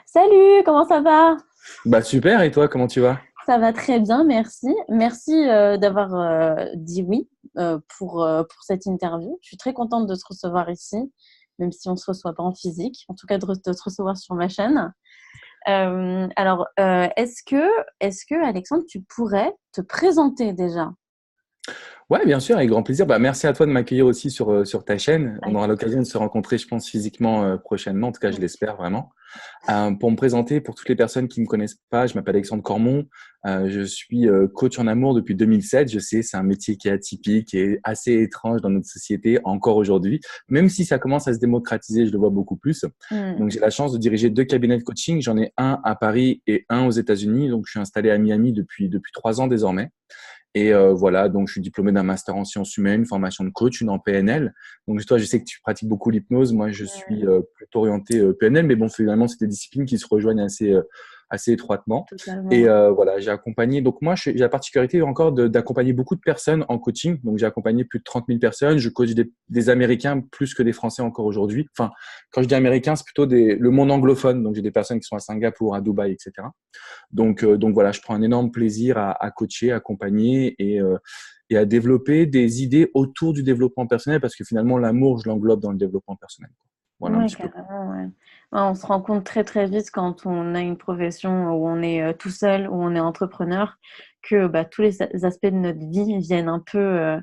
Salut, comment ça va? Bah super, et toi, comment tu vas? Ça va très bien, merci. Merci d'avoir dit oui pour cette interview. Je suis très contente de te recevoir ici, même si on ne se reçoit pas en physique, en tout cas de te recevoir sur ma chaîne. Est-ce que, Alexandre, tu pourrais te présenter déjà? Ouais, bien sûr, avec grand plaisir. Bah, merci à toi de m'accueillir aussi sur ta chaîne. On Avec- aura l'occasion de se rencontrer, je pense, physiquement prochainement. En tout cas, je l'espère vraiment. Pour me présenter, pour toutes les personnes qui ne me connaissent pas, je m'appelle Alexandre Cormon. Je suis coach en amour depuis 2007. Je sais, c'est un métier qui est atypique et assez étrange dans notre société encore aujourd'hui, même si ça commence à se démocratiser, je le vois beaucoup plus. Hmm. Donc, j'ai la chance de diriger deux cabinets de coaching. J'en ai un à Paris et un aux États-Unis. Donc, je suis installé à Miami depuis 3 ans désormais. Et voilà, donc je suis diplômé d'un master en sciences humaines, formation de coach, une en PNL. Donc toi, je sais que tu pratiques beaucoup l'hypnose. Moi, je suis plutôt orienté PNL, mais bon, finalement, c'est des disciplines qui se rejoignent assez étroitement. Et Totalement. voilà, j'ai accompagné. Donc moi, j'ai la particularité encore d'accompagner beaucoup de personnes en coaching. Donc j'ai accompagné plus de 30 000 personnes. Je coach des Américains plus que des Français encore aujourd'hui. Enfin, quand je dis Américains, c'est plutôt le monde anglophone. Donc j'ai des personnes qui sont à Singapour, à Dubaï, etc. Donc voilà, je prends un énorme plaisir à coacher, à accompagner et à développer des idées autour du développement personnel parce que finalement, l'amour, je l'englobe dans le développement personnel. Voilà un Ouais, petit peu. carrément, ouais. Ouais, on se rend compte très très vite quand on a une profession où on est tout seul, où on est entrepreneur, que bah, tous les aspects de notre vie viennent un peu,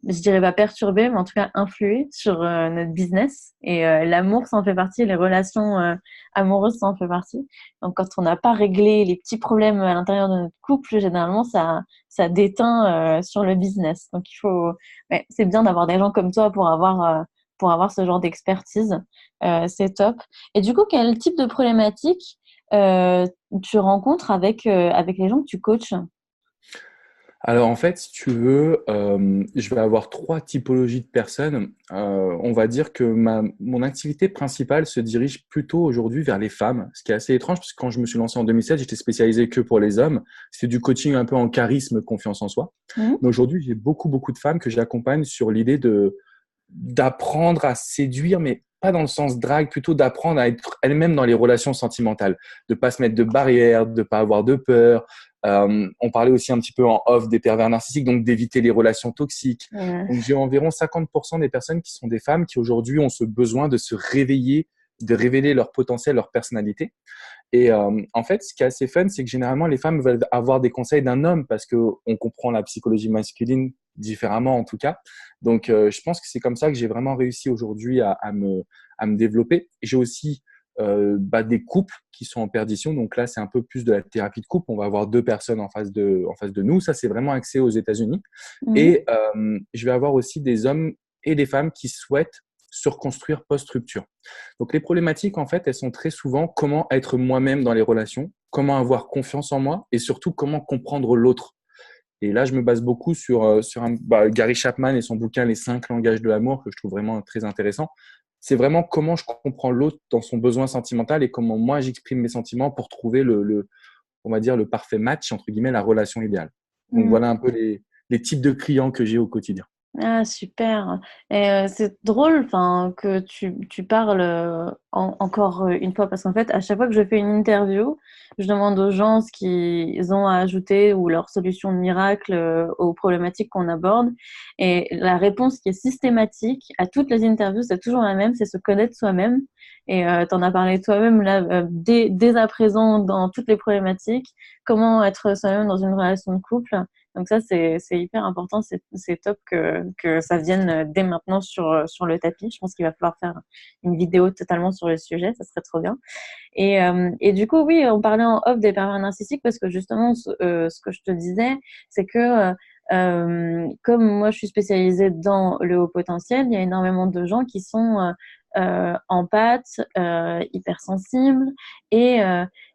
je dirais pas perturber, mais en tout cas influer sur notre business. Et l'amour, ça en fait partie, les relations amoureuses, ça en fait partie. Donc quand on n'a pas réglé les petits problèmes à l'intérieur de notre couple, généralement, ça déteint sur le business. Donc il faut, ouais, c'est bien d'avoir des gens comme toi pour avoir ce genre d'expertise. C'est top. Et du coup, quel type de problématique euh, tu rencontres avec les gens que tu coaches? Alors en fait, si tu veux, je vais avoir trois typologies de personnes. On va dire que mon activité principale se dirige plutôt aujourd'hui vers les femmes, ce qui est assez étrange parce que quand je me suis lancé en 2007, j'étais spécialisé que pour les hommes. C'était du coaching un peu en charisme, confiance en soi. Mhm. Mais aujourd'hui, j'ai beaucoup de femmes que j'accompagne sur l'idée d'apprendre à séduire, mais pas dans le sens drague, plutôt d'apprendre à être elle-même dans les relations sentimentales, de pas se mettre de barrières, de pas avoir de peur. On parlait aussi un petit peu en off des pervers narcissiques, donc d'éviter les relations toxiques. Ouais. Donc j'ai environ 50% des personnes qui sont des femmes qui aujourd'hui ont ce besoin de se réveiller, de révéler leur potentiel, leur personnalité. Et en fait, ce qui est assez fun, c'est que généralement, les femmes veulent avoir des conseils d'un homme parce qu'on comprend la psychologie masculine différemment, en tout cas. Donc, je pense que c'est comme ça que j'ai vraiment réussi aujourd'hui à me développer. J'ai aussi des couples qui sont en perdition. Donc là, c'est un peu plus de la thérapie de couple. On va avoir deux personnes en face de nous. Ça, c'est vraiment axé aux États-Unis. Mhm. Et je vais avoir aussi des hommes et des femmes qui souhaitent se reconstruire post-rupture. Donc les problématiques, en fait, elles sont très souvent comment être moi-même dans les relations, comment avoir confiance en moi et surtout comment comprendre l'autre. Et là, je me base beaucoup sur Gary Chapman et son bouquin Les 5 langages de l'amour que je trouve vraiment très intéressant. C'est vraiment comment je comprends l'autre dans son besoin sentimental et comment moi j'exprime mes sentiments pour trouver on va dire, le parfait match, entre guillemets, la relation idéale. Donc Mhm. voilà un peu les types de clients que j'ai au quotidien. Ah, super. Et c'est drôle, enfin, que tu parles encore une fois, parce qu'en fait, à chaque fois que je fais une interview, je demande aux gens ce qu'ils ont à ajouter ou leur solution miracle aux problématiques qu'on aborde. Et la réponse qui est systématique à toutes les interviews, c'est toujours la même, c'est se connaître soi-même. Et tu en as parlé toi-même là, dès à présent dans toutes les problématiques, comment être soi-même dans une relation de couple. Donc ça, c'est hyper important. C'est top que ça vienne dès maintenant sur le tapis. Je pense qu'il va falloir faire une vidéo totalement sur le sujet. Ça serait trop bien. Et du coup, oui, on parlait en off des pervers narcissiques parce que justement, ce que je te disais, c'est que comme moi, je suis spécialisée dans le haut potentiel, il y a énormément de gens qui sont empathes, hypersensibles et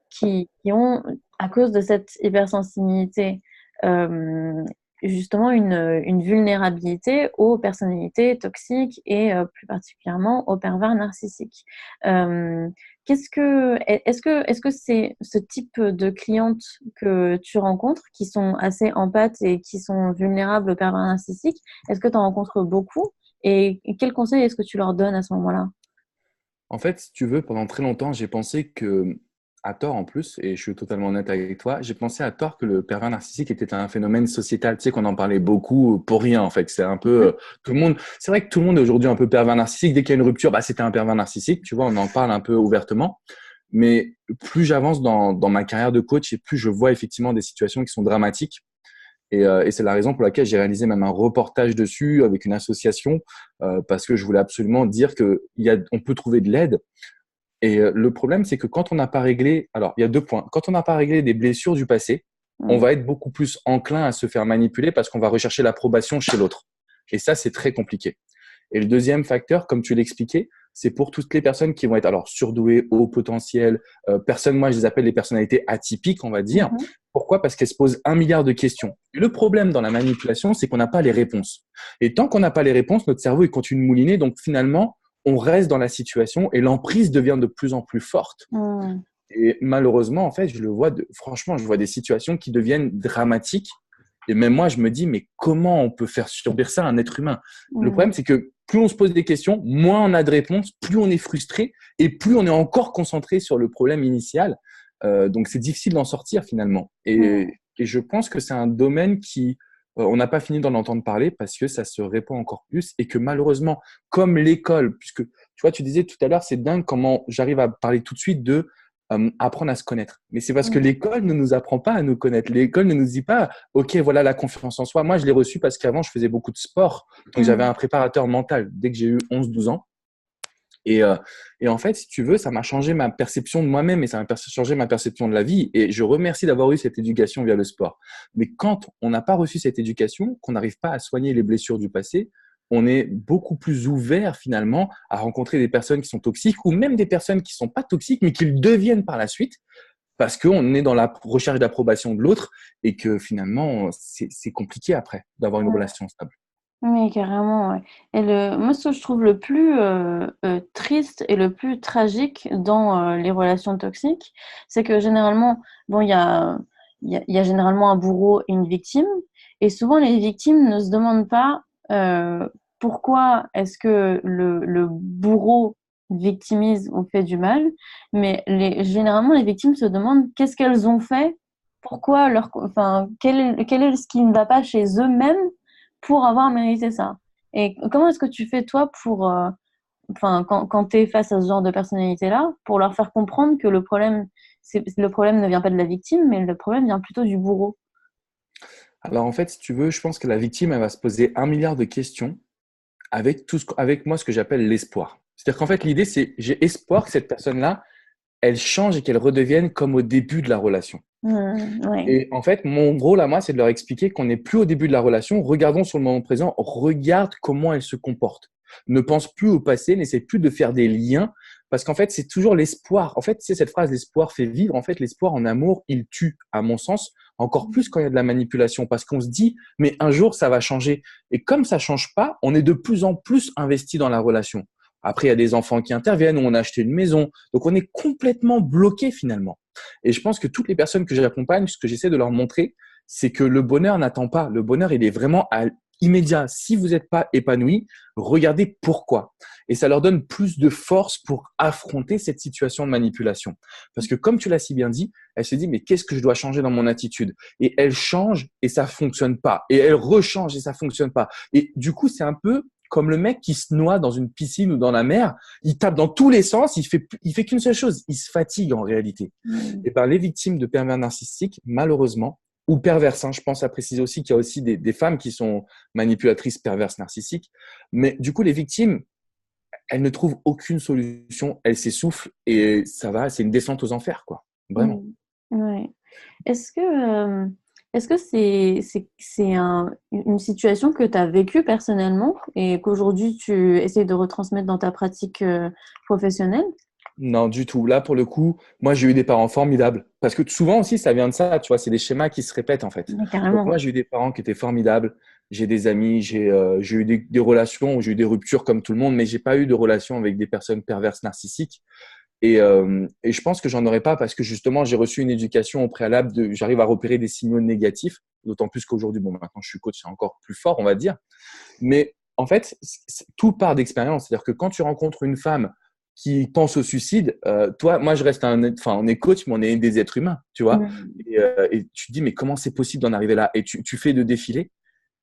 qui ont, à cause de cette hypersensibilité, euh, justement une vulnérabilité aux personnalités toxiques et plus particulièrement aux pervers narcissiques. Euh, est-ce que c'est ce type de clientes que tu rencontres qui sont assez empathes et qui sont vulnérables aux pervers narcissiques? Est-ce que tu en rencontres beaucoup? Et quels conseils est-ce que tu leur donnes à ce moment-là? En fait, si tu veux, pendant très longtemps, j'ai pensé que à tort en plus, et je suis totalement honnête avec toi, j'ai pensé à tort que le pervers narcissique était un phénomène sociétal. Tu sais qu'on en parlait beaucoup pour rien en fait. C'est un peu tout le monde. C'est vrai que tout le monde est aujourd'hui un peu pervers narcissique. Dès qu'il y a une rupture, bah c'était un pervers narcissique. Tu vois, on en parle un peu ouvertement. Mais plus j'avance dans ma carrière de coach et plus je vois effectivement des situations qui sont dramatiques. Et c'est la raison pour laquelle j'ai réalisé même un reportage dessus avec une association parce que je voulais absolument dire on peut trouver de l'aide. Et le problème, c'est que quand on n'a pas réglé, alors il y a 2 points. Quand on n'a pas réglé des blessures du passé, on Mm. va être beaucoup plus enclin à se faire manipuler parce qu'on va rechercher l'approbation chez l'autre. Et ça, c'est très compliqué. Et le deuxième facteur, comme tu l'expliquais, c'est pour toutes les personnes qui vont être alors surdouées, haut potentiel, personnes, moi je les appelle les personnalités atypiques, on va dire. Mhm. Pourquoi? Parce qu'elles se posent 1 milliard de questions. Et le problème dans la manipulation, c'est qu'on n'a pas les réponses. Et tant qu'on n'a pas les réponses, notre cerveau il continue de mouliner. Donc finalement, on reste dans la situation et l'emprise devient de plus en plus forte. Mm. Et malheureusement, en fait, franchement, je vois des situations qui deviennent dramatiques. Et même moi, je me dis, mais comment on peut faire subir ça à un être humain? Le Mm. problème, c'est que plus on se pose des questions, moins on a de réponses, plus on est frustré et plus on est encore concentré sur le problème initial. Donc, c'est difficile d'en sortir finalement. Mm. Et je pense que c'est un domaine on n'a pas fini d'en entendre parler parce que ça se répand encore plus et que malheureusement, comme l'école, puisque tu vois, tu disais tout à l'heure, c'est dingue comment j'arrive à parler tout de suite de apprendre à se connaître. Mais c'est parce que Mm. l'école ne nous apprend pas à nous connaître. L'école ne nous dit pas, OK, voilà la confiance en soi. Moi, je l'ai reçu parce qu'avant, je faisais beaucoup de sport. Donc, j'avais Mm. un préparateur mental dès que j'ai eu 11 12 ans. Et, euh, et en fait, si tu veux, ça m'a changé ma perception de moi-même et ça m'a changé ma perception de la vie. Et je remercie d'avoir eu cette éducation via le sport. Mais quand on n'a pas reçu cette éducation, qu'on n'arrive pas à soigner les blessures du passé, on est beaucoup plus ouvert finalement à rencontrer des personnes qui sont toxiques ou même des personnes qui ne sont pas toxiques mais qui le deviennent par la suite parce qu'on est dans la recherche d'approbation de l'autre et que finalement, c'est compliqué après d'avoir une Mm. relation stable. Oui, carrément, ouais. Et moi, ce que je trouve le plus triste et le plus tragique dans les relations toxiques, c'est que généralement, bon, il y a généralement un bourreau et une victime, et souvent les victimes ne se demandent pas pourquoi est-ce que le bourreau victimise ou fait du mal, mais généralement les victimes se demandent qu'est-ce qu'elles ont fait, pourquoi enfin, quel est ce qui ne va pas chez eux-mêmes pour avoir mérité ça. Et comment est-ce que tu fais, toi, enfin, quand tu es face à ce genre de personnalité-là, pour leur faire comprendre que le problème ne vient pas de la victime, mais le problème vient plutôt du bourreau? Alors en fait, si tu veux, je pense que la victime, elle va se poser 1 milliard de questions avec avec moi ce que j'appelle l'espoir. C'est-à-dire qu'en fait, l'idée, c'est j'ai espoir que cette personne-là, elle change et qu'elle redevienne comme au début de la relation. Ouais. Et en fait, mon rôle à moi, c'est de leur expliquer qu'on n'est plus au début de la relation. Regardons sur le moment présent, regarde comment elle se comporte. Ne pense plus au passé, n'essaie plus de faire des liens, parce qu'en fait, c'est toujours l'espoir. En fait, c'est cette phrase, l'espoir fait vivre. En fait, l'espoir en amour, il tue, à mon sens, encore plus quand il y a de la manipulation, parce qu'on se dit, mais un jour, ça va changer. Et comme ça change pas, on est de plus en plus investi dans la relation. Après, il y a des enfants qui interviennent, ou on a acheté une maison. Donc, on est complètement bloqué finalement. Et je pense que toutes les personnes que j'accompagne, ce que j'essaie de leur montrer, c'est que le bonheur n'attend pas. Le bonheur, il est vraiment immédiat. Si vous n'êtes pas épanoui, regardez pourquoi. Et ça leur donne plus de force pour affronter cette situation de manipulation. Parce que comme tu l'as si bien dit, elle se dit, mais qu'est-ce que je dois changer dans mon attitude? Et elle change et ça fonctionne pas. Et elle rechange et ça fonctionne pas. Et du coup, c'est un peu comme le mec qui se noie dans une piscine ou dans la mer. Il tape dans tous les sens. Il fait qu'une seule chose. Il se fatigue en réalité. Mm. Et ben, les victimes de pervers narcissiques, malheureusement, ou perverses, hein, je pense à préciser aussi qu'il y a aussi des femmes qui sont manipulatrices perverses narcissiques. Mais du coup, les victimes, elles ne trouvent aucune solution, elles s'essoufflent et ça va, c'est une descente aux enfers, quoi. Vraiment. Mm. Ouais. Est-ce que est-ce que c'est une situation que tu as vécue personnellement et qu'aujourd'hui tu essayes de retransmettre dans ta pratique professionnelle? Non, du tout. Là, pour le coup, moi, j'ai eu des parents formidables. Parce que souvent aussi, ça vient de ça, tu vois, c'est des schémas qui se répètent, en fait. Mais Donc, carrément. moi, j'ai eu des parents qui étaient formidables. J'ai des amis, j'ai eu des relations où j'ai eu des ruptures comme tout le monde, mais j'ai pas eu de relations avec des personnes perverses narcissiques. Et je pense que j'en aurais pas parce que justement, j'ai reçu une éducation au préalable j'arrive à repérer des signaux négatifs, d'autant plus qu'aujourd'hui, bon, maintenant, je suis coach, c'est encore plus fort, on va dire. Mais en fait, tout part d'expérience. C'est-à-dire que quand tu rencontres une femme qui pense au suicide, moi, je reste on est coach, mais on est des êtres humains, tu vois. Mm. Et tu te dis, mais comment c'est possible d'en arriver là? Et tu fais de défilés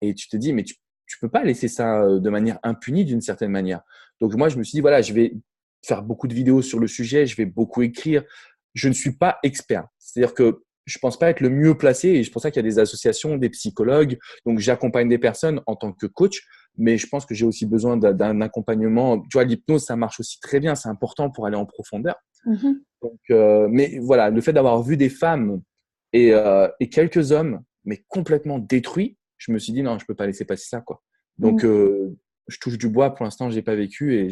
et tu te dis, mais tu peux pas laisser ça de manière impunie d'une certaine manière. Donc, moi, je me suis dit, voilà, je vais faire beaucoup de vidéos sur le sujet, je vais beaucoup écrire. Je ne suis pas expert. C'est-à-dire que je pense pas être le mieux placé et c'est pour ça qu'il y a des associations, des psychologues. Donc, j'accompagne des personnes en tant que coach, mais je pense que j'ai aussi besoin d'un accompagnement. Tu vois, l'hypnose, ça marche aussi très bien. C'est important pour aller en profondeur. Mhm. Donc, mais voilà, le fait d'avoir vu des femmes et quelques hommes, mais complètement détruits, je me suis dit non, je peux pas laisser passer ça, quoi. Donc, Mm. je touche du bois. Pour l'instant, j'ai pas vécu et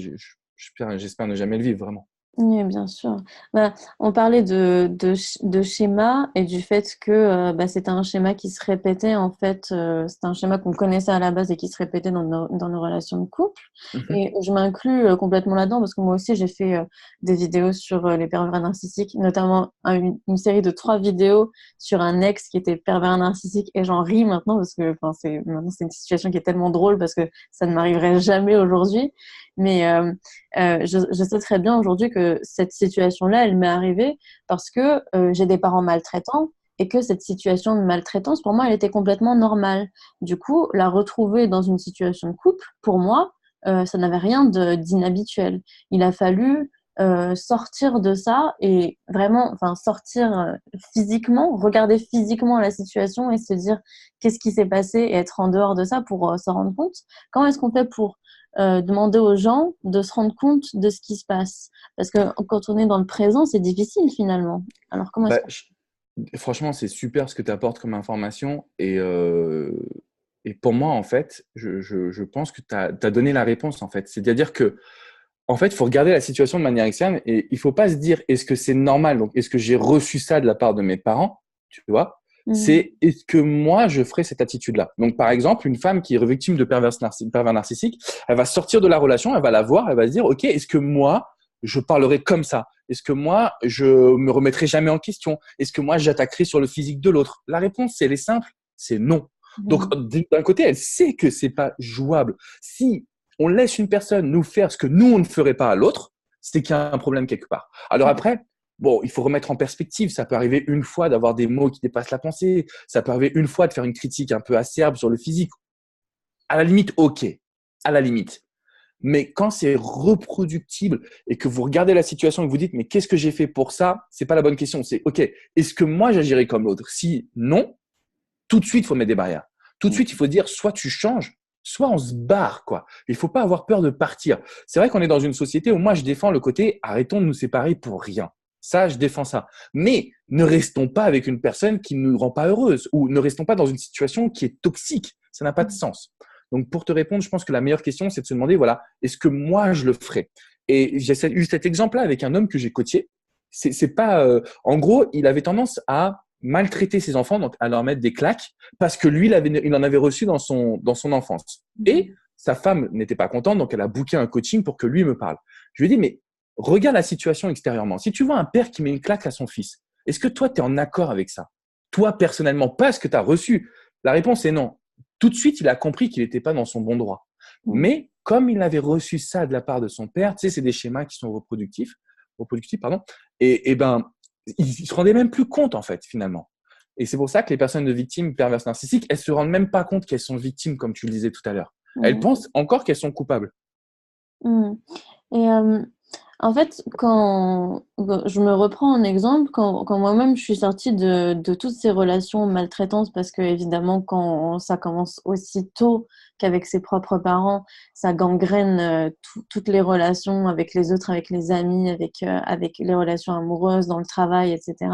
j'espère ne jamais le vivre vraiment. Oui, bien sûr. Bah, on parlait de schéma et du fait que c'était un schéma qui se répétait. En fait, c'était un schéma qu'on connaissait à la base et qui se répétait dans nos relations de couple. Mhm, Et je m'inclus complètement là-dedans parce que moi aussi, j'ai fait des vidéos sur les pervers narcissiques, notamment une série de 3 vidéos sur un ex qui était pervers narcissique. Et j'en ris maintenant parce que maintenant, c'est une situation qui est tellement drôle parce que ça ne m'arriverait jamais aujourd'hui. Mais je sais très bien aujourd'hui que cette situation-là, elle m'est arrivée parce que j'ai des parents maltraitants et que cette situation de maltraitance, pour moi, elle était complètement normale. Du coup, la retrouver dans une situation de couple, pour moi, ça n'avait rien d'inhabituel. Il a fallu sortir de ça et vraiment, enfin, sortir physiquement, regarder physiquement la situation et se dire qu'est-ce qui s'est passé et être en dehors de ça pour s'en rendre compte. Comment est-ce qu'on fait pour demander aux gens de se rendre compte de ce qui se passe? Parce que quand on est dans le présent, c'est difficile finalement. Alors comment est-ce Bah, qu'on... franchement, c'est super ce que tu apportes comme information. Et pour moi, en fait, je pense que tu as donné la réponse, en fait. C'est-à-dire que, en fait, il faut regarder la situation de manière externe et il ne faut pas se dire est-ce que c'est normal, donc est-ce que j'ai reçu ça de la part de mes parents, tu vois? Mhm. C'est est-ce que moi, je ferais cette attitude-là? Donc, par exemple, une femme qui est victime de pervers narcissique, elle va sortir de la relation, elle va la voir, elle va se dire, OK, est-ce que moi, je parlerai comme ça? Est-ce que moi, je me remettrai jamais en question? Est-ce que moi, j'attaquerai sur le physique de l'autre? La réponse, elle est simple, c'est non. Donc, Mhm. d'un côté, elle sait que c'est pas jouable. Si on laisse une personne nous faire ce que nous, on ne ferait pas à l'autre, c'est qu'il y a un problème quelque part. Alors après, bon, il faut remettre en perspective. Ça peut arriver une fois d'avoir des mots qui dépassent la pensée. Ça peut arriver une fois de faire une critique un peu acerbe sur le physique. À la limite, OK. À la limite. Mais quand c'est reproductible et que vous regardez la situation et que vous dites, mais qu'est-ce que j'ai fait pour ça? C'est pas la bonne question. C'est, OK, est-ce que moi, j'agirais comme l'autre? Si non, tout de suite, il faut mettre des barrières. Tout de suite, il faut dire, soit tu changes, soit on se barre, quoi. Il faut pas avoir peur de partir. C'est vrai qu'on est dans une société où moi, je défends le côté, arrêtons de nous séparer pour rien. Ça, je défends ça. Mais ne restons pas avec une personne qui ne nous rend pas heureuse ou ne restons pas dans une situation qui est toxique. Ça n'a pas de sens. Donc, pour te répondre, je pense que la meilleure question, c'est de se demander, voilà, est-ce que moi, je le ferais? Et j'ai eu cet exemple-là avec un homme que j'ai coaché. C'est pas, en gros, il avait tendance à maltraiter ses enfants, donc à leur mettre des claques, parce que lui, il en avait reçu dans son enfance. Et sa femme n'était pas contente, donc elle a booké un coaching pour que lui me parle. Je lui ai dit, mais regarde la situation extérieurement. Si tu vois un père qui met une claque à son fils, est-ce que toi, tu es en accord avec ça? Toi, personnellement, pas ce que tu as reçu. La réponse est non. Tout de suite, il a compris qu'il n'était pas dans son bon droit. Mhm. Mais comme il avait reçu ça de la part de son père, tu sais, c'est des schémas qui sont reproductifs, pardon, et ben, il se rendait même plus compte, en fait, finalement. Et c'est pour ça que les personnes de victimes perverses narcissiques, elles se rendent même pas compte qu'elles sont victimes, comme tu le disais tout à l'heure. Elles Mhm. pensent encore qu'elles sont coupables. Mhm. Et en fait, quand je me reprends en exemple, quand moi-même je suis sortie de toutes ces relations maltraitantes, parce que évidemment, quand ça commence aussi tôt qu'avec ses propres parents, ça gangrène toutes les relations avec les autres, avec les amis, avec les relations amoureuses, dans le travail, etc.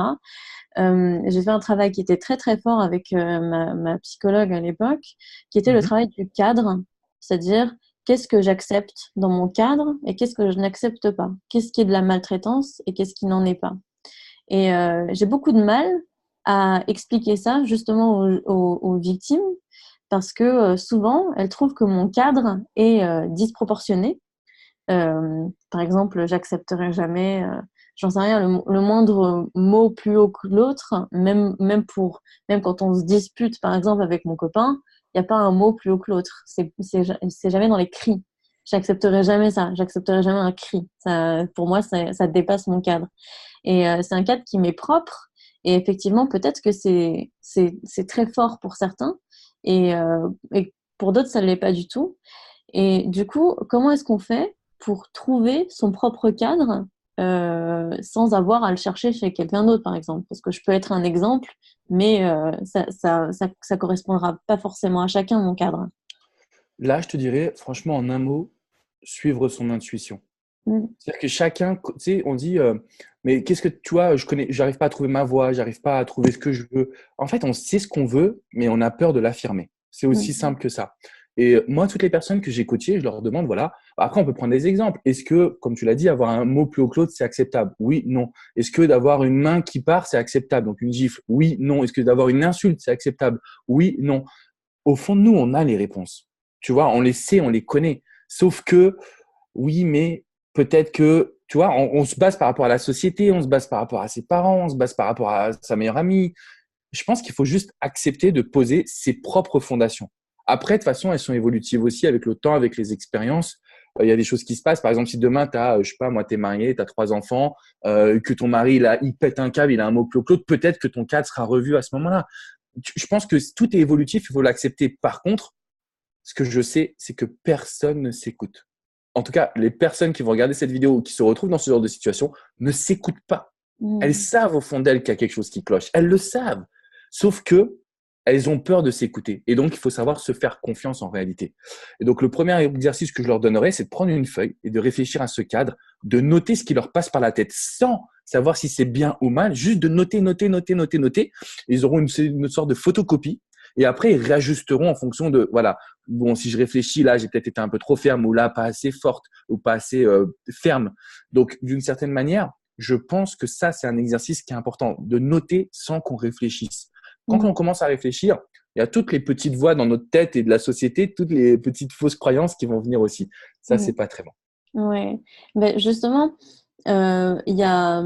J'ai fait un travail qui était très très fort avec ma psychologue à l'époque, qui était le Mhm. travail du cadre, c'est-à-dire qu'est-ce que j'accepte dans mon cadre et qu'est-ce que je n'accepte pas, qu'est-ce qui est de la maltraitance et qu'est-ce qui n'en est pas. Et j'ai beaucoup de mal à expliquer ça justement aux victimes parce que souvent elles trouvent que mon cadre est disproportionné. Par exemple, j'accepterai jamais, j'en sais rien, le moindre mot plus haut que l'autre, même quand on se dispute, par exemple, avec mon copain, il n'y a pas un mot plus haut que l'autre. C'est jamais dans les cris. j'accepterai jamais ça. J'accepterai jamais un cri. Ça, pour moi, ça dépasse mon cadre. Et c'est un cadre qui m'est propre. Et effectivement, peut-être que c'est très fort pour certains et pour d'autres, ça ne l'est pas du tout. Et du coup, comment est-ce qu'on fait pour trouver son propre cadre sans avoir à le chercher chez quelqu'un d'autre, par exemple? Parce que je peux être un exemple, mais ça correspondra pas forcément à chacun, mon cadre. Là, je te dirais, franchement, en un mot, suivre son intuition. Mm. C'est-à-dire que chacun, tu sais, on dit, mais qu'est-ce que tu vois, j'arrive pas à trouver ma voix, j'arrive pas à trouver ce que je veux. En fait, on sait ce qu'on veut, mais on a peur de l'affirmer. C'est aussi Mm. simple que ça. Et moi, toutes les personnes que j'ai coachées, je leur demande, voilà, après, on peut prendre des exemples. Est-ce que, comme tu l'as dit, avoir un mot plus haut que l'autre, c'est acceptable? Oui, non. Est-ce que d'avoir une main qui part, c'est acceptable? Donc, une gifle? Oui, non. Est-ce que d'avoir une insulte, c'est acceptable? Oui, non. Au fond de nous, on a les réponses. Tu vois, on les sait, on les connaît. Sauf que, oui, mais peut-être que, tu vois, on se base par rapport à la société, on se base par rapport à ses parents, on se base par rapport à sa meilleure amie. Je pense qu'il faut juste accepter de poser ses propres fondations. Après, de toute façon, elles sont évolutives aussi avec le temps, avec les expériences. Il y a des choses qui se passent. Par exemple, si demain, tu as, je sais pas, moi, tu es marié, tu as 3 enfants, que ton mari, il pète un câble, il a un mot plus haut que l'autre, peut-être que ton cadre sera revu à ce moment-là. Je pense que tout est évolutif, il faut l'accepter. Par contre, ce que je sais, c'est que personne ne s'écoute. En tout cas, les personnes qui vont regarder cette vidéo ou qui se retrouvent dans ce genre de situation ne s'écoutent pas. Elles Mm. savent au fond d'elles qu'il y a quelque chose qui cloche. Elles le savent. Sauf que elles ont peur de s'écouter. Et donc, il faut savoir se faire confiance en réalité. Et donc, le premier exercice que je leur donnerais, c'est de prendre une feuille et de réfléchir à ce cadre, de noter ce qui leur passe par la tête sans savoir si c'est bien ou mal, juste de noter, noter, noter, noter, noter. Ils auront une sorte de photocopie. Et après, ils réajusteront en fonction de, voilà, bon, si je réfléchis, là, j'ai peut-être été un peu trop ferme ou là, pas assez forte ou pas assez ferme. Donc, d'une certaine manière, je pense que ça, c'est un exercice qui est important, de noter sans qu'on réfléchisse. Quand on Mm. commence à réfléchir, il y a toutes les petites voix dans notre tête et de la société, toutes les petites fausses croyances qui vont venir aussi. Ça, Mm. c'est pas très bon. Ouais. Ben, justement, il y a,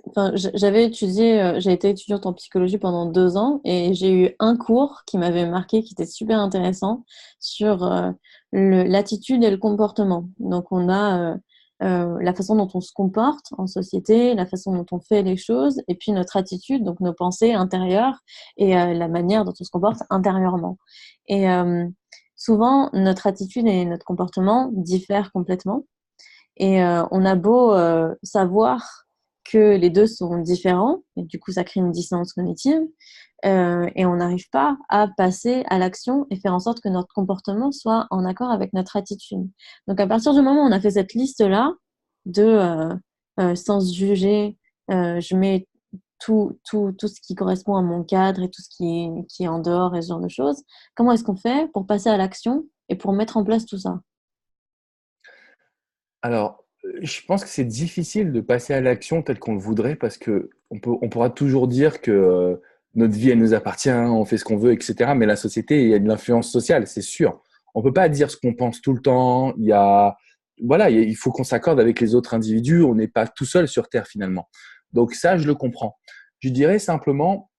enfin, j'avais étudié, j'ai été étudiante en psychologie pendant 2 ans et j'ai eu un cours qui m'avait marqué, qui était super intéressant sur l'attitude et le comportement. Donc, on a la façon dont on se comporte en société, la façon dont on fait les choses, et puis notre attitude, donc nos pensées intérieures et la manière dont on se comporte intérieurement. Et souvent, notre attitude et notre comportement diffèrent complètement. Et on a beau savoir que les deux sont différents, et du coup ça crée une dissonance cognitive, et on n'arrive pas à passer à l'action et faire en sorte que notre comportement soit en accord avec notre attitude. Donc à partir du moment où on a fait cette liste-là de sans se juger, je mets tout ce qui correspond à mon cadre et tout ce qui est en dehors et ce genre de choses, comment est-ce qu'on fait pour passer à l'action et pour mettre en place tout ça? Alors, je pense que c'est difficile de passer à l'action telle qu'on le voudrait parce que on pourra toujours dire que notre vie, elle nous appartient, on fait ce qu'on veut, etc. Mais la société, il y a de l'influence sociale, c'est sûr. On peut pas dire ce qu'on pense tout le temps. Voilà, il faut qu'on s'accorde avec les autres individus. On n'est pas tout seul sur Terre finalement. Donc ça, je le comprends. Je dirais simplement,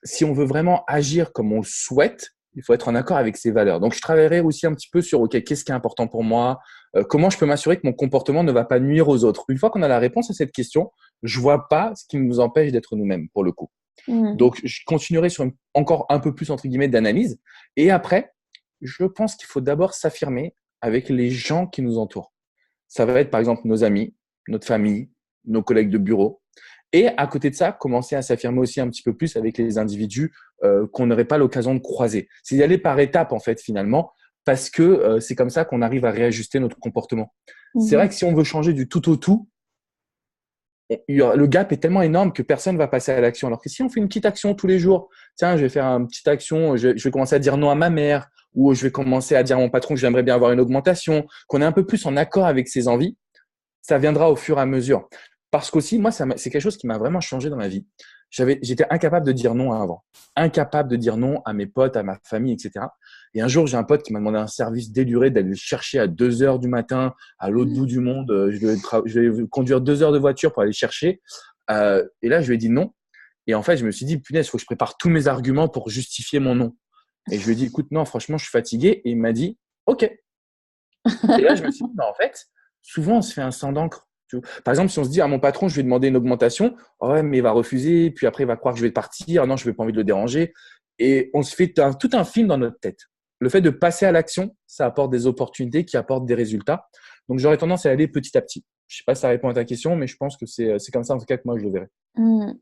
si on veut vraiment agir comme on le souhaite, il faut être en accord avec ses valeurs. Donc, je travaillerai aussi un petit peu sur, OK, qu'est-ce qui est important pour moi? Comment je peux m'assurer que mon comportement ne va pas nuire aux autres? Une fois qu'on a la réponse à cette question, je vois pas ce qui nous empêche d'être nous-mêmes pour le coup. Mhm. Donc, je continuerai sur encore un peu plus, entre guillemets, d'analyse. Et après, je pense qu'il faut d'abord s'affirmer avec les gens qui nous entourent. Ça va être, par exemple, nos amis, notre famille, nos collègues de bureau. Et à côté de ça, commencer à s'affirmer aussi un petit peu plus avec les individus qu'on n'aurait pas l'occasion de croiser. C'est y aller par étapes, en fait, finalement, parce que c'est comme ça qu'on arrive à réajuster notre comportement. C'est vrai Mhm. que si on veut changer du tout au tout, le gap est tellement énorme que personne ne va passer à l'action. Alors que si on fait une petite action tous les jours, tiens, je vais faire une petite action, je vais commencer à dire non à ma mère, ou je vais commencer à dire à mon patron que j'aimerais bien avoir une augmentation, qu'on est un peu plus en accord avec ses envies, ça viendra au fur et à mesure. Parce qu'aussi, moi, c'est quelque chose qui m'a vraiment changé dans ma vie. J'étais incapable de dire non avant. Incapable de dire non à mes potes, à ma famille, etc. Et un jour, j'ai un pote qui m'a demandé un service déluré d'aller le chercher à 2 heures du matin à l'autre bout du monde. Je devais conduire 2 heures de voiture pour aller le chercher. Et là, je lui ai dit non. Et en fait, je me suis dit, punaise, il faut que je prépare tous mes arguments pour justifier mon non. Et je lui ai dit, écoute, non, franchement, je suis fatigué. Et il m'a dit, OK, Et là, je me suis dit, bah, en fait, souvent, on se fait un sang d'encre. Par exemple, si on se dit à mon patron, je vais demander une augmentation, oh ouais, mais il va refuser, puis après, il va croire que je vais partir, ah non, je n'ai pas envie de le déranger. Et on se fait tout un film dans notre tête. Le fait de passer à l'action, ça apporte des opportunités qui apportent des résultats. Donc, j'aurais tendance à aller petit à petit. Je ne sais pas si ça répond à ta question, mais je pense que c'est comme ça, en tout cas, que moi, je le verrais.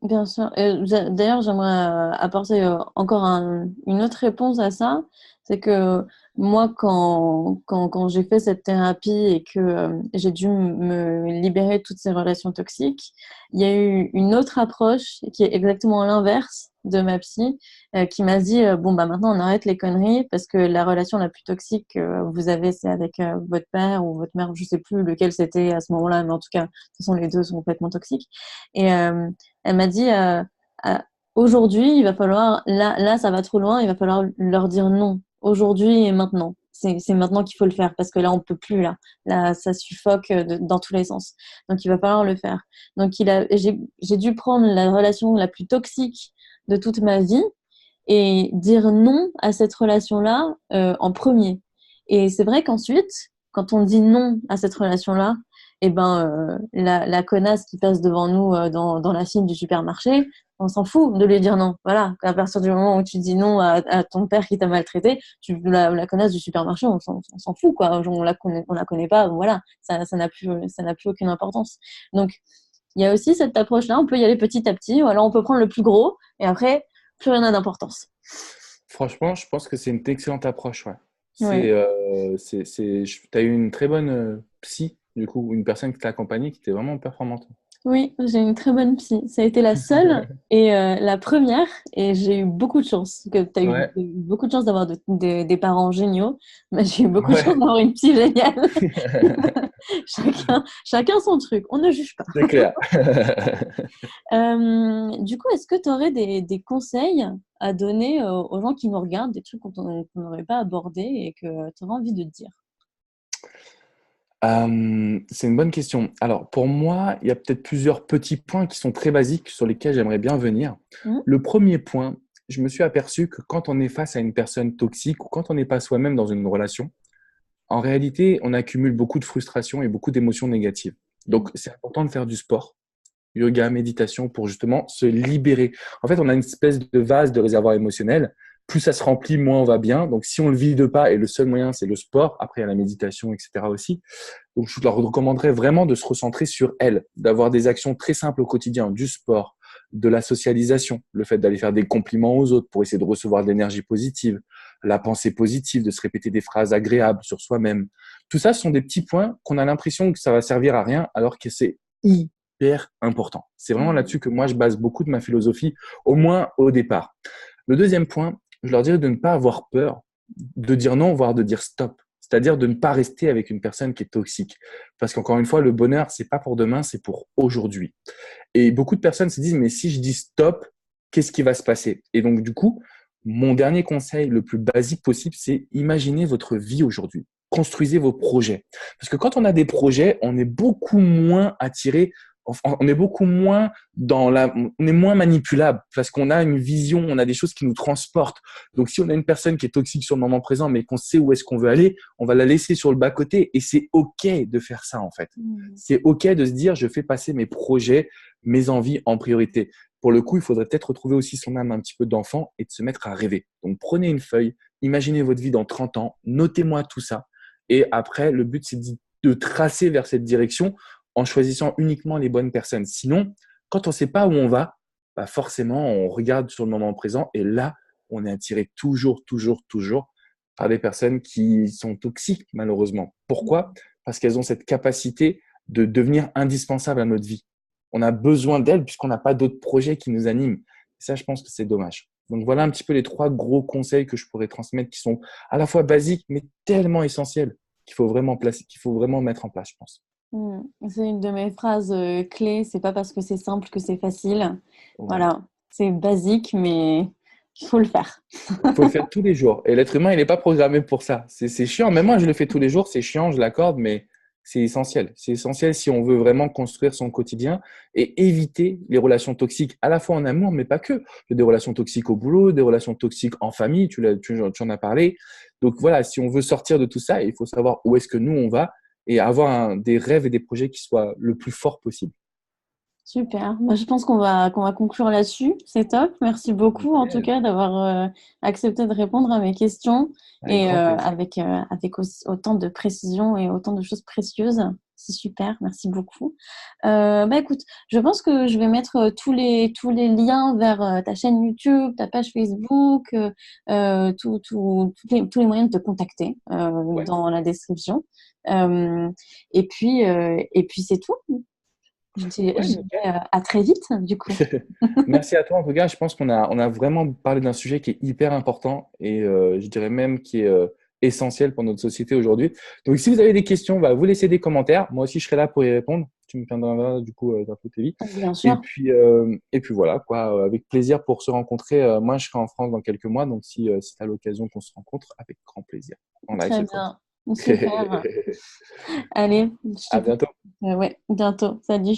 Bien sûr. D'ailleurs, j'aimerais apporter encore une autre réponse à ça. C'est que moi, quand j'ai fait cette thérapie et que j'ai dû me libérer de toutes ces relations toxiques, il y a eu une autre approche qui est exactement l'inverse de ma psy, qui m'a dit, bon, bah maintenant, on arrête les conneries parce que la relation la plus toxique que vous avez, c'est avec votre père ou votre mère, je sais plus lequel c'était à ce moment-là, mais en tout cas, de toute façon, les deux sont complètement toxiques. Et elle m'a dit, euh, aujourd'hui, il va falloir, là, ça va trop loin, il va falloir leur dire non, aujourd'hui et maintenant. C'est maintenant qu'il faut le faire parce que là, on peut plus, là. Là, ça suffoque dans tous les sens. Donc, il va falloir le faire. Donc, j'ai dû prendre la relation la plus toxique de toute ma vie et dire non à cette relation-là en premier. Et c'est vrai qu'ensuite, quand on dit non à cette relation-là, eh ben, la connasse qui passe devant nous dans la file du supermarché, on s'en fout de lui dire non. Voilà, à partir du moment où tu dis non à ton père qui t'a maltraité, la connasse du supermarché, on s'en fout, quoi. On la connaît pas, voilà, ça n'a plus aucune importance. Donc, il y a aussi cette approche-là, on peut y aller petit à petit, ou alors on peut prendre le plus gros, et après, plus rien n'a d'importance. Franchement, je pense que c'est une excellente approche. Ouais. Ouais. Tu as eu une très bonne psy, du coup, une personne qui t'a accompagné qui était vraiment performante. Oui, j'ai une très bonne psy. Ça a été la seule et la première, et j'ai eu beaucoup de chance. Que tu as eu Ouais, beaucoup de chance d'avoir des parents géniaux, mais j'ai eu beaucoup de chance ouais, d'avoir une psy géniale. Chacun son truc, on ne juge pas. c'est clair. Du coup, est-ce que tu aurais des conseils à donner aux gens qui nous regardent, des trucs qu'on n'aurait pas abordés et que tu aurais envie de dire? C'est une bonne question. Alors, pour moi, il y a peut-être plusieurs petits points qui sont très basiques sur lesquels j'aimerais bien venir. Hmm. Le premier point, je me suis aperçu que quand on est face à une personne toxique ou quand on n'est pas soi-même dans une relation, en réalité, on accumule beaucoup de frustration et beaucoup d'émotions négatives. Donc, c'est important de faire du sport, yoga, méditation pour justement se libérer. En fait, on a une espèce de vase de réservoir émotionnel. Plus ça se remplit, moins on va bien. Donc, si on le vide pas, et le seul moyen, c'est le sport, après, il y a la méditation, etc. aussi. Donc, je leur recommanderais vraiment de se recentrer sur elles, d'avoir des actions très simples au quotidien, du sport, de la socialisation, le fait d'aller faire des compliments aux autres pour essayer de recevoir de l'énergie positive, la pensée positive, de se répéter des phrases agréables sur soi-même. Tout ça, ce sont des petits points qu'on a l'impression que ça va servir à rien, alors que c'est hyper important. C'est vraiment là-dessus que moi, je base beaucoup de ma philosophie, au moins au départ. Le deuxième point, je leur dirais de ne pas avoir peur, de dire non, voire de dire stop. C'est-à-dire de ne pas rester avec une personne qui est toxique. Parce qu'encore une fois, le bonheur, c'est pas pour demain, c'est pour aujourd'hui. Et beaucoup de personnes se disent, mais si je dis stop, qu'est-ce qui va se passer? Et donc, du coup, mon dernier conseil, le plus basique possible, c'est imaginez votre vie aujourd'hui. Construisez vos projets. Parce que quand on a des projets, on est beaucoup moins attiré, on est beaucoup moins on est moins manipulable parce qu'on a une vision, on a des choses qui nous transportent. Donc, si on a une personne qui est toxique sur le moment présent, mais qu'on sait où est-ce qu'on veut aller, on va la laisser sur le bas-côté. Et c'est OK de faire ça, en fait. Mm. C'est OK de se dire, je fais passer mes projets, mes envies en priorité. Pour le coup, il faudrait peut-être retrouver aussi son âme un petit peu d'enfant et de se mettre à rêver. Donc, prenez une feuille, imaginez votre vie dans 30 ans, notez-moi tout ça. Et après, le but, c'est de tracer vers cette direction en choisissant uniquement les bonnes personnes. Sinon, quand on ne sait pas où on va, bah forcément, on regarde sur le moment présent et là, on est attiré toujours, toujours, toujours par des personnes qui sont toxiques, malheureusement. Pourquoi? Parce qu'elles ont cette capacité de devenir indispensables à notre vie. On a besoin d'elles puisqu'on n'a pas d'autres projets qui nous animent. Et ça, je pense que c'est dommage. Donc voilà un petit peu les trois gros conseils que je pourrais transmettre qui sont à la fois basiques mais tellement essentiels qu'il faut vraiment mettre en place, je pense. C'est une de mes phrases clés. C'est pas parce que c'est simple que c'est facile. Ouais. Voilà, c'est basique, mais il faut le faire. Il faut le faire tous les jours. Et l'être humain, il n'est pas programmé pour ça. C'est chiant. Même moi, je le fais tous les jours. C'est chiant, je l'accorde, mais c'est essentiel. C'est essentiel si on veut vraiment construire son quotidien et éviter les relations toxiques, à la fois en amour, mais pas que. Il y a des relations toxiques au boulot, des relations toxiques en famille, tu en as parlé. Donc voilà, si on veut sortir de tout ça, il faut savoir où est-ce que nous, on va et avoir des rêves et des projets qui soient le plus forts possible. Super. Moi, je pense qu'on va conclure là-dessus. C'est top. Merci beaucoup, en tout Nickel. cas, d'avoir accepté de répondre à mes questions Avec et grand plaisir. avec autant de précision et autant de choses précieuses. C'est super. Merci beaucoup. Écoute, je pense que je vais mettre tous les liens vers ta chaîne YouTube, ta page Facebook, tous les moyens de te contacter Ouais. dans la description. Euh, et puis c'est tout. Je Ouais, dirais nickel. à très vite, du coup. Merci à toi. En tout cas, je pense on a vraiment parlé d'un sujet qui est hyper important et je dirais même qui est essentiel pour notre société aujourd'hui. Donc, si vous avez des questions, bah, vous laissez des commentaires. Moi aussi, je serai là pour y répondre. Tu me tiendras du coup dans toute vie. Bien sûr. Et puis voilà, quoi, avec plaisir pour se rencontrer. Moi, je serai en France dans quelques mois. Donc, si tu as l'occasion qu'on se rencontre, avec grand plaisir. En live Très cette fois. bien. Super. Allez, je te À dis bientôt. ouais, bientôt. Salut.